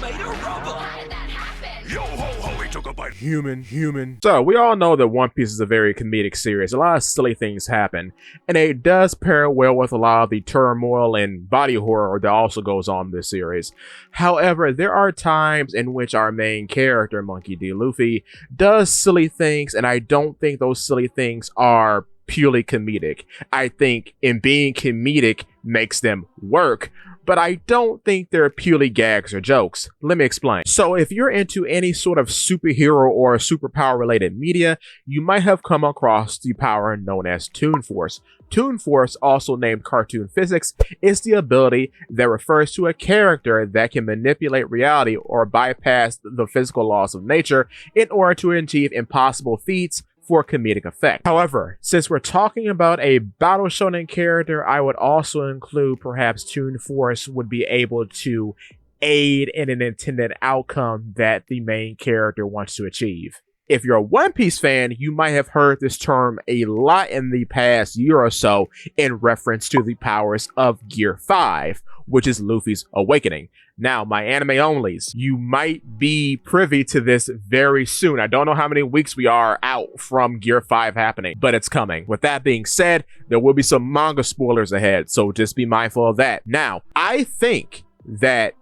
made of rubber. How did that happen? Yo ho ho, he took a bite. Human. So we all know that One Piece is a very comedic series. A lot of silly things happen, and it does pair well with a lot of the turmoil and body horror that also goes on in this series. However, there are times in which our main character, Monkey D. Luffy, does silly things, and I don't think those silly things are purely comedic. I think in being comedic makes them work, but I don't think they're purely gags or jokes. Let me explain. So if you're into any sort of superhero or superpower related media, you might have come across the power known as Toon Force. Toon Force, also named cartoon physics, is the ability that refers to a character that can manipulate reality or bypass the physical laws of nature in order to achieve impossible feats for comedic effect. However, since we're talking about a battle shonen character, I would also include perhaps Toon Force would be able to aid in an intended outcome that the main character wants to achieve. If you're a One Piece fan, you might have heard this term a lot in the past year or so in reference to the powers of Gear 5, which is Luffy's awakening. Now, my anime onlys, you might be privy to this very soon. I don't know how many weeks we are out from Gear 5 happening, but it's coming. With that being said, there will be some manga spoilers ahead, so just be mindful of that. Now, I think that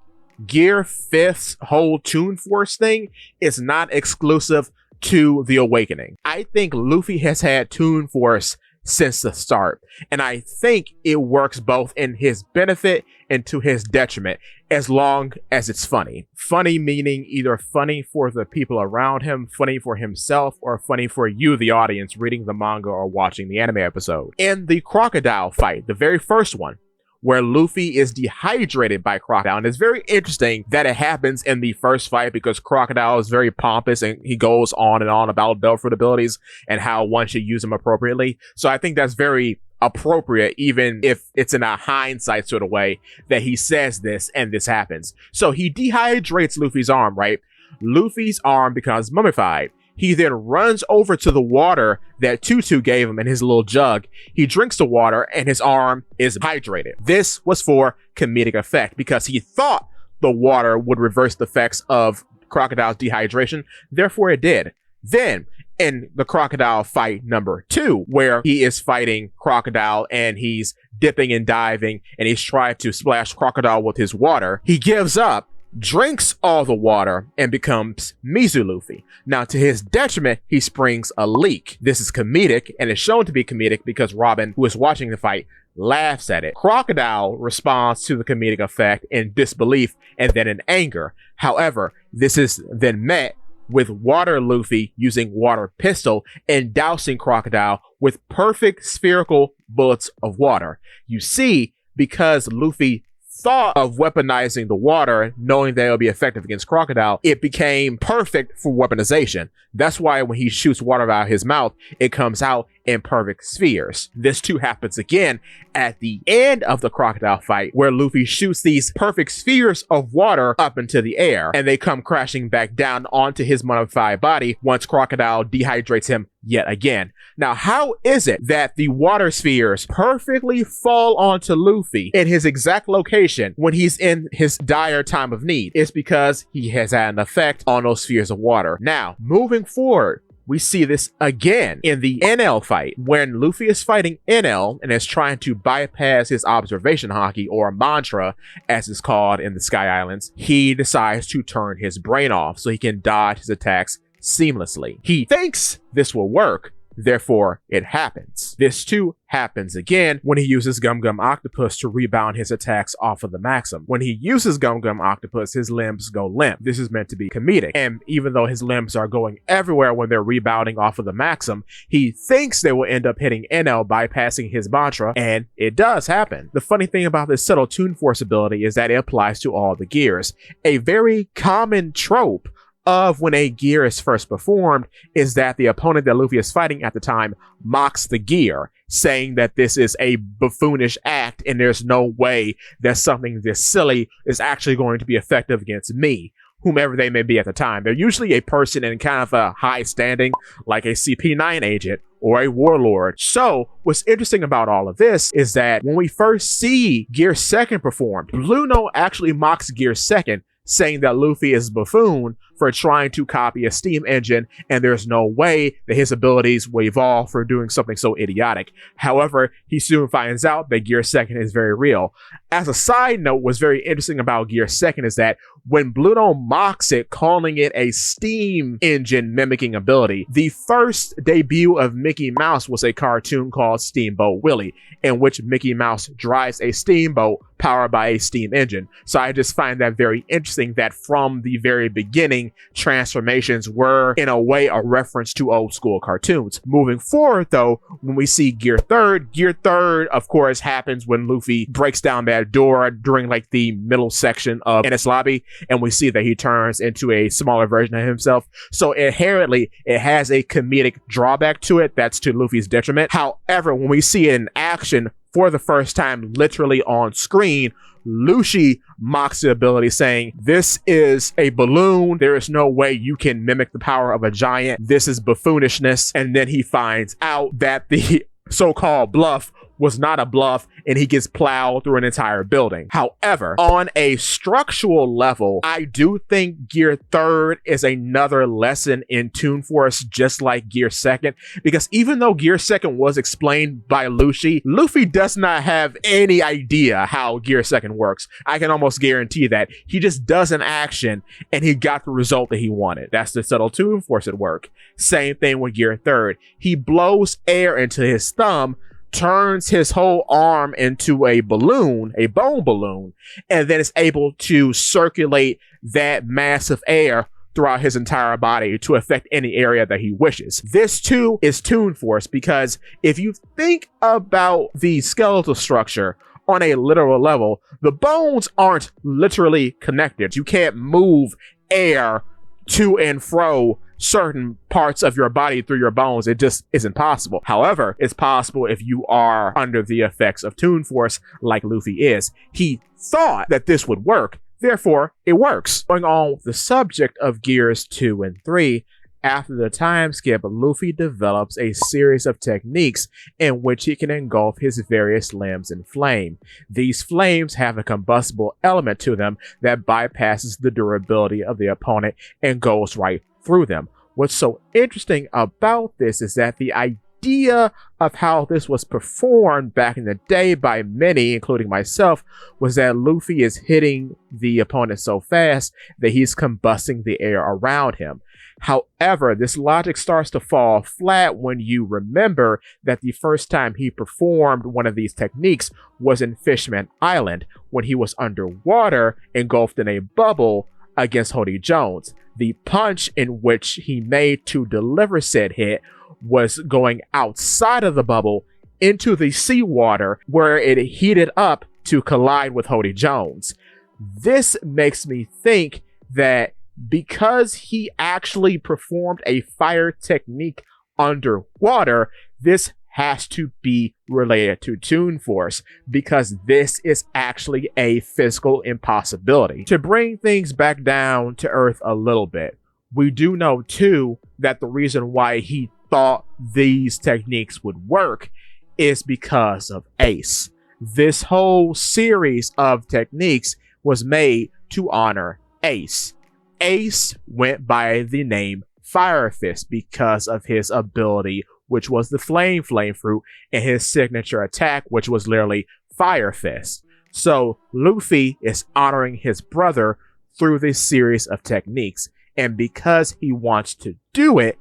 Gear 5's whole Toon Force thing is not exclusive to the awakening. I think Luffy has had Toon Force since the start, and I think it works both in his benefit and to his detriment, as long as it's funny. Funny meaning either funny for the people around him, funny for himself, or funny for you, the audience, reading the manga or watching the anime episode. In the crocodile fight, the very first one, where Luffy is dehydrated by Crocodile. And it's very interesting that it happens in the first fight because Crocodile is very pompous and he goes on and on about Bellfruit abilities and how one should use them appropriately. So I think that's very appropriate, even if it's in a hindsight sort of way that he says this and this happens. So he dehydrates Luffy's arm, right? Luffy's arm becomes mummified. He then runs over to the water that Tutu gave him in his little jug. He drinks the water and his arm is hydrated. This was for comedic effect because he thought the water would reverse the effects of Crocodile's dehydration. Therefore, it did. Then, in the crocodile fight number 2, where he is fighting Crocodile and he's dipping and diving and he's trying to splash Crocodile with his water, he gives up, drinks all the water, and becomes Mizu Luffy. Now, to his detriment, he springs a leak. This is comedic, and is shown to be comedic because Robin, who is watching the fight, laughs at it. Crocodile responds to the comedic effect in disbelief and then in anger. However, this is then met with Water Luffy using Water Pistol and dousing Crocodile with perfect spherical bullets of water. You see, because Luffy thought of weaponizing the water, knowing that it would be effective against Crocodile, it became perfect for weaponization. That's why when he shoots water out of his mouth, it comes out in perfect spheres. This too happens again at the end of the Crocodile fight, where Luffy shoots these perfect spheres of water up into the air, and they come crashing back down onto his mummified body once Crocodile dehydrates him yet again. Now, how is it that the water spheres perfectly fall onto Luffy in his exact location when he's in his dire time of need? It's because he has had an effect on those spheres of water. Now, moving forward, we see this again in the NL fight, when Luffy is fighting NL and is trying to bypass his observation haki, or mantra, as it's called in the Sky Islands. He decides to turn his brain off so he can dodge his attacks seamlessly. He thinks this will work, therefore it happens. This too happens again when he uses Gum Gum Octopus to rebound his attacks off of the Maxim. When he uses Gum Gum Octopus, his limbs go limp. This is meant to be comedic, and even though his limbs are going everywhere when they're rebounding off of the Maxim, he thinks they will end up hitting NL bypassing his mantra, and it does happen. The funny thing about this subtle Toon Force ability is that it applies to all the gears. A very common trope of when a gear is first performed is that the opponent that Luffy is fighting at the time mocks the gear, saying that this is a buffoonish act and there's no way that something this silly is actually going to be effective against me, whomever they may be at the time. They're usually a person in kind of a high standing, like a CP9 agent or a warlord. So what's interesting about all of this is that when we first see Gear 2nd performed, Blue Note actually mocks Gear 2nd, saying that Luffy is a buffoon for trying to copy a steam engine, and there's no way that his abilities will evolve for doing something so idiotic. However, he soon finds out that Gear Second is very real. As a side note, what's very interesting about Gear Second is that when Bluto mocks it, calling it a steam engine mimicking ability, the first debut of Mickey Mouse was a cartoon called Steamboat Willie, in which Mickey Mouse drives a steamboat powered by a steam engine. So I just find that very interesting that from the very beginning, transformations were in a way a reference to old school cartoons. Moving forward though, when we see Gear Third of course happens when Luffy breaks down that door during like the middle section of Enies Lobby, and we see that he turns into a smaller version of himself. So inherently, it has a comedic drawback to it that's to Luffy's detriment. However, when we see it in action for the first time, literally on screen, Lucy mocks the ability, saying, "This is a balloon. There is no way you can mimic the power of a giant. This is buffoonishness." And then he finds out that the so-called bluff was not a bluff, and he gets plowed through an entire building. However, on a structural level, I do think Gear Third is another lesson in Toon Force, just like Gear Second, because even though Gear Second was explained by Luffy does not have any idea how Gear Second works. I can almost guarantee that. He just does an action, and he got the result that he wanted. That's the subtle Toon Force at work. Same thing with Gear Third. He blows air into his thumb, turns his whole arm into a balloon, a bone balloon, and then is able to circulate that mass of air throughout his entire body to affect any area that he wishes. This too is Toon Force, because if you think about the skeletal structure on a literal level, the bones aren't literally connected. You can't move air to and fro certain parts of your body through your bones. It just isn't possible. However, it's possible if you are under the effects of Toon Force like Luffy is. He thought that this would work, therefore it works. Going on with the subject of Gears 2 and 3, after the time skip, Luffy develops a series of techniques in which he can engulf his various limbs in flame. These flames have a combustible element to them that bypasses the durability of the opponent and goes right through them. What's so interesting about this is that the idea of how this was performed back in the day by many, including myself, was that Luffy is hitting the opponent so fast that he's combusting the air around him. However, this logic starts to fall flat when you remember that the first time he performed one of these techniques was in Fishman Island, when he was underwater, engulfed in a bubble against Hody Jones. The punch in which he made to deliver said hit was going outside of the bubble into the seawater, where it heated up to collide with Hody Jones. This makes me think that because he actually performed a fire technique underwater, this has to be related to Toon Force, because this is actually a physical impossibility. To bring things back down to earth a little bit, we do know too that the reason why he thought these techniques would work is because of Ace. This whole series of techniques was made to honor Ace. Ace went by the name Fire Fist because of his ability, which was the Flame Fruit, and his signature attack, which was literally Fire Fist. So Luffy is honoring his brother through this series of techniques, and because he wants to do it,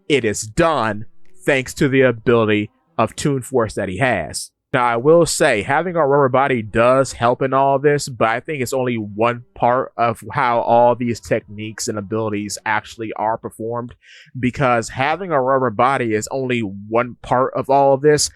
it is done thanks to the ability of Toon Force that he has. Now, I will say, having a rubber body does help in all this, but I think it's only one part of how all these techniques and abilities actually are performed, because having a rubber body is only one part of all of this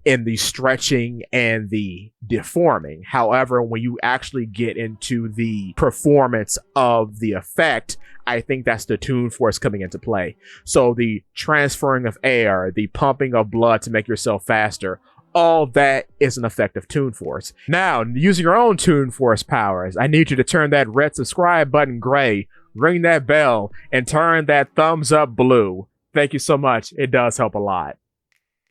in the stretching and the deforming. However, when you actually get into the performance of the effect, I think that's the Toon Force coming into play. So the transferring of air, the pumping of blood to make yourself faster, all that is an effect of Toon Force. Now, using your own Toon Force powers, I need you to turn that red subscribe button gray, ring that bell, and turn that thumbs up blue. Thank you so much. It does help a lot.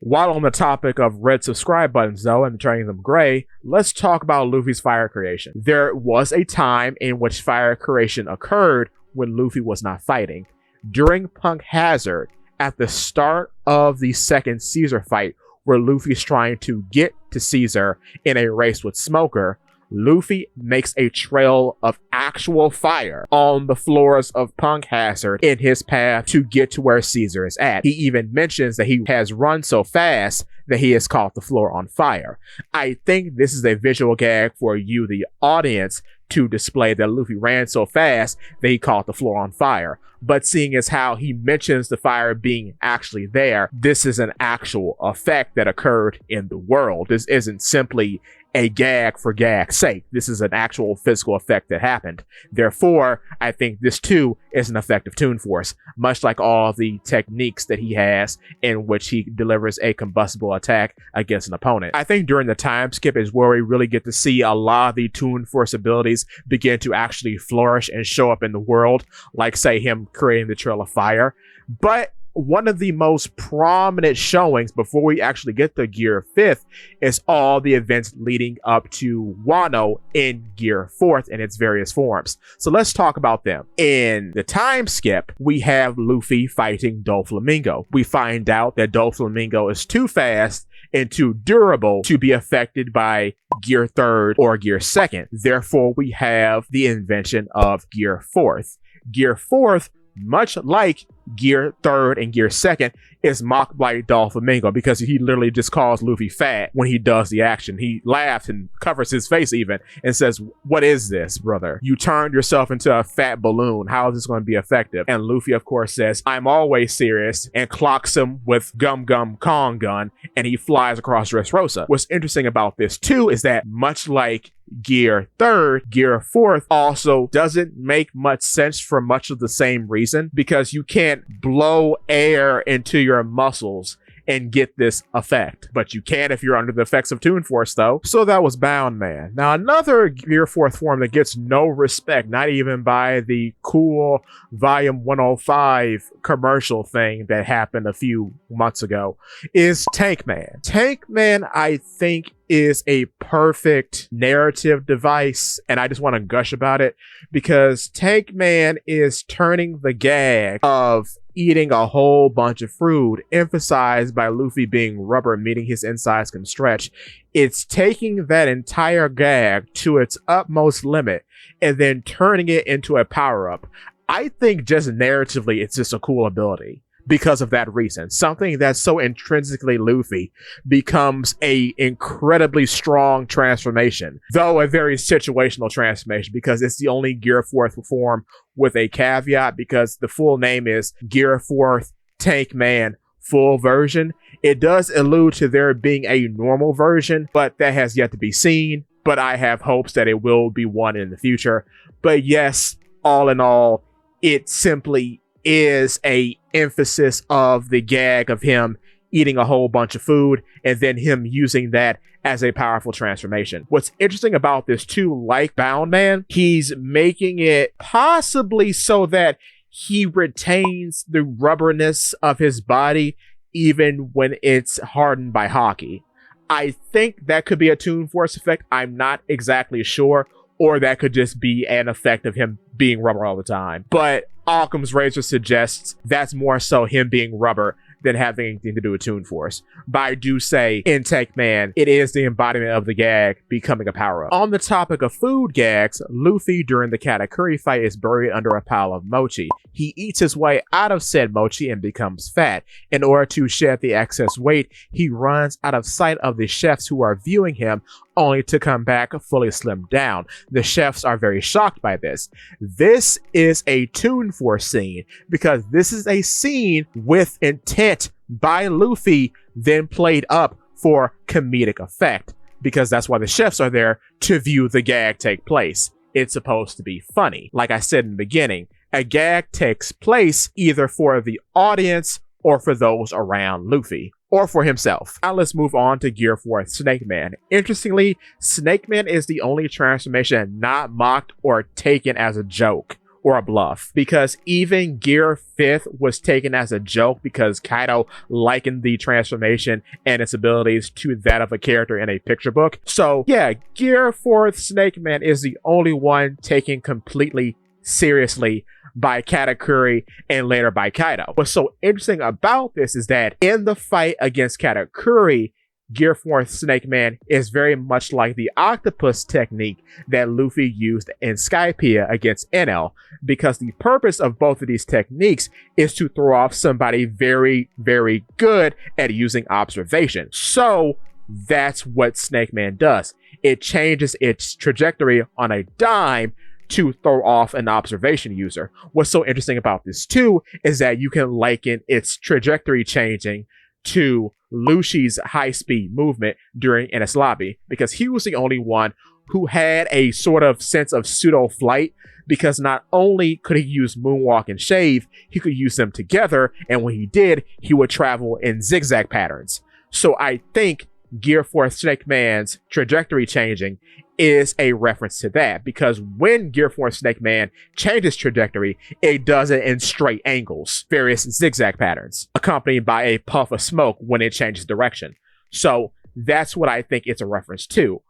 While on the topic of red subscribe buttons though and turning them gray, let's talk about Luffy's fire creation. There was a time in which fire creation occurred when Luffy was not fighting. During Punk Hazard, at the start of the second Caesar fight, where Luffy's trying to get to Caesar in a race with Smoker, Luffy makes a trail of actual fire on the floors of Punk Hazard in his path to get to where Caesar is at. He even mentions that he has run so fast that he has caught the floor on fire. I think this is a visual gag for you, the audience, to display that Luffy ran so fast that he caught the floor on fire. But seeing as how he mentions the fire being actually there, this is an actual effect that occurred in the world. This isn't simply a gag for gag's sake. This is an actual physical effect that happened. Therefore, I think this too is an effect of Toon Force, much like all the techniques that he has in which he delivers a combustible attack against an opponent. I think during the time skip is where we really get to see a lot of the Toon Force abilities begin to actually flourish and show up in the world, like say him creating the Trail of Fire. But one of the most prominent showings before we actually get to Gear 5th is all the events leading up to Wano in Gear 4th in its various forms. So let's talk about them. In the time skip, we have Luffy fighting Doflamingo. We find out that Doflamingo is too fast and too durable to be affected by Gear 3rd or Gear 2nd. Therefore, we have the invention of Gear 4th. Gear 4th, much like Gear 3rd and Gear 2nd, is mocked by Doflamingo because he literally just calls Luffy fat when he does the action. He laughs and covers his face even and says, "What is this, brother? You turned yourself into a fat balloon. How is this going to be effective?" And Luffy, of course, says, "I'm always serious," and clocks him with Gum Gum Kong Gun, and he flies across Dressrosa. What's interesting about this too is that much like Gear 3rd, Gear 4th also doesn't make much sense for much of the same reason, because you can't blow air into your muscles and get this effect. But you can if you're under the effects of Toon Force though. So that was Bound Man. Now another Gear 4th form that gets no respect, not even by the cool Volume 105 commercial thing that happened a few months ago, is Tank Man. Tank Man, I think, is a perfect narrative device, and I just want to gush about it because Tank Man is turning the gag of eating a whole bunch of fruit, emphasized by Luffy being rubber, meaning his insides can stretch. It's taking that entire gag to its utmost limit and then turning it into a power-up. I think just narratively, it's just a cool ability. Because of that reason, something that's so intrinsically Luffy becomes a incredibly strong transformation, though a very situational transformation, because it's the only Gear 4th form with a caveat, because the full name is Gear 4th Tank Man full version. It does allude to there being a normal version, but that has yet to be seen. But I have hopes that it will be one in the future. But yes, all in all, it simply is a emphasis of the gag of him eating a whole bunch of food and then him using that as a powerful transformation. What's interesting about this too, like Bound Man, he's making it possibly so that he retains the rubberness of his body even when it's hardened by hockey. I think that could be a Toon Force effect. I'm not exactly sure. Or that could just be an effect of him being rubber all the time. But Occam's Razor suggests that's more so him being rubber than having anything to do with Toon Force. But I do say, in Tank Man, it is the embodiment of the gag becoming a power-up. On the topic of food gags, Luffy during the Katakuri fight is buried under a pile of mochi. He eats his way out of said mochi and becomes fat. In order to shed the excess weight, he runs out of sight of the chefs who are viewing him, only to come back fully slimmed down. The chefs are very shocked by this. This is a Toon Force scene, because this is a scene with intent by Luffy, then played up for comedic effect, because that's why the chefs are there to view the gag take place. It's supposed to be funny. Like I said in the beginning, a gag takes place either for the audience or for those around Luffy, or for himself. Now let's move on to Gear 4th, Snake Man. Interestingly, Snake Man is the only transformation not mocked or taken as a joke. or a bluff, because even Gear 5th was taken as a joke because Kaido likened the transformation and its abilities to that of a character in a picture book. So yeah, Gear 4th Snake Man is the only one taken completely seriously by Katakuri and later by Kaido. What's so interesting about this is that in the fight against Katakuri, Gear 4th Snake Man is very much like the octopus technique that Luffy used in Skypiea against Enel, because the purpose of both of these techniques is to throw off somebody very, very good at using observation. So that's what Snake Man does. It changes its trajectory on a dime to throw off an observation user. What's so interesting about this too is that you can liken its trajectory changing to Lucci's high-speed movement during Enies Lobby, because he was the only one who had a sort of sense of pseudo-flight, because not only could he use Moonwalk and Shave, he could use them together, and when he did, he would travel in zigzag patterns. So I think Gear 4th Snake Man's trajectory changing is a reference to that, because when Gear 4th Snake Man changes trajectory, it does it in straight angles, various zigzag patterns, accompanied by a puff of smoke when it changes direction. So that's what I think it's a reference to.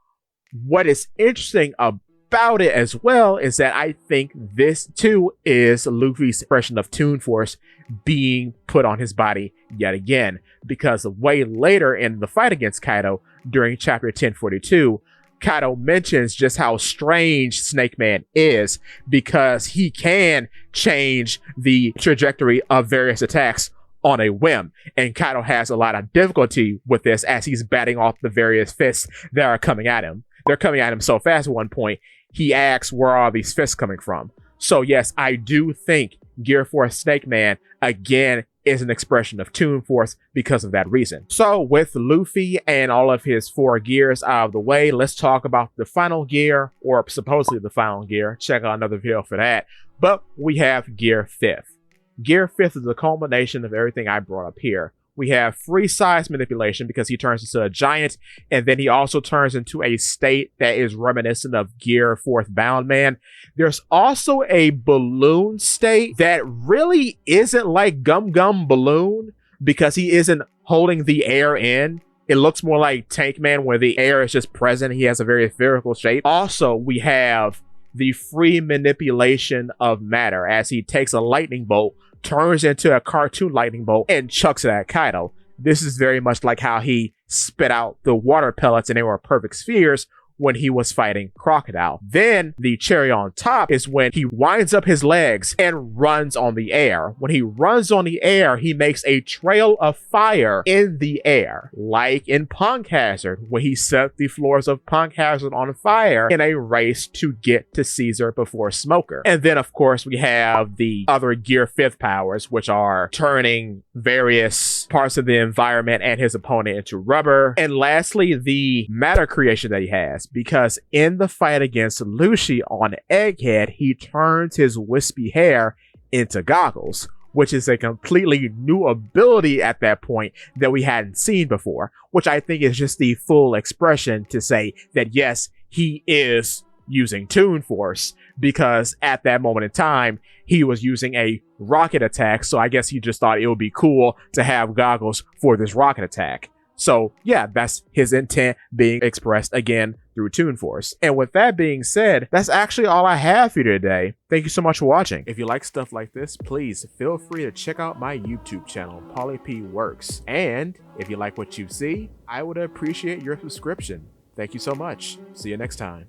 What is interesting about it as well is that I think this too is Luffy's expression of Toon Force being put on his body yet again, because way later in the fight against Kaido during chapter 1042, Kaido mentions just how strange Snake Man is, because he can change the trajectory of various attacks on a whim. And Kaido has a lot of difficulty with this as he's batting off the various fists that are coming at him. They're coming at him so fast at one point, he asks, where are these fists coming from? So yes, I do think Gear 4 Snake Man, again, is an expression of Toon Force because of that reason. So with Luffy and all of his 4 gears out of the way, let's talk about the final gear, or supposedly the final gear. Check out another video for that. But we have Gear 5th. Gear 5th is the culmination of everything I brought up here. We have free size manipulation because he turns into a giant, and then he also turns into a state that is reminiscent of Gear 4th Bound Man. There's also a balloon state that really isn't like Gum Gum Balloon, because he isn't holding the air in. It looks more like Tank Man, where the air is just present. He has a very spherical shape. Also, we have the free manipulation of matter, as he takes a lightning bolt, turns into a cartoon lightning bolt, and chucks it at Kaido. This is very much like how he spit out the water pellets and they were perfect spheres when he was fighting Crocodile. Then the cherry on top is when he winds up his legs and runs on the air. When he runs on the air, he makes a trail of fire in the air, like in Punk Hazard, when he set the floors of Punk Hazard on fire in a race to get to Caesar before Smoker. And then of course we have the other Gear 5th powers, which are turning various parts of the environment and his opponent into rubber. And lastly, the matter creation that he has, because in the fight against Lucci on Egghead, he turns his wispy hair into goggles, which is a completely new ability at that point that we hadn't seen before, which I think is just the full expression to say that yes, he is using Toon Force, because at that moment in time, he was using a rocket attack, so I guess he just thought it would be cool to have goggles for this rocket attack. So yeah, that's his intent being expressed again through Toon Force. And with that being said, that's actually all I have for you today. Thank you so much for watching. If you like stuff like this, please feel free to check out my YouTube channel, Polipede Works. And if you like what you see, I would appreciate your subscription. Thank you so much. See you next time.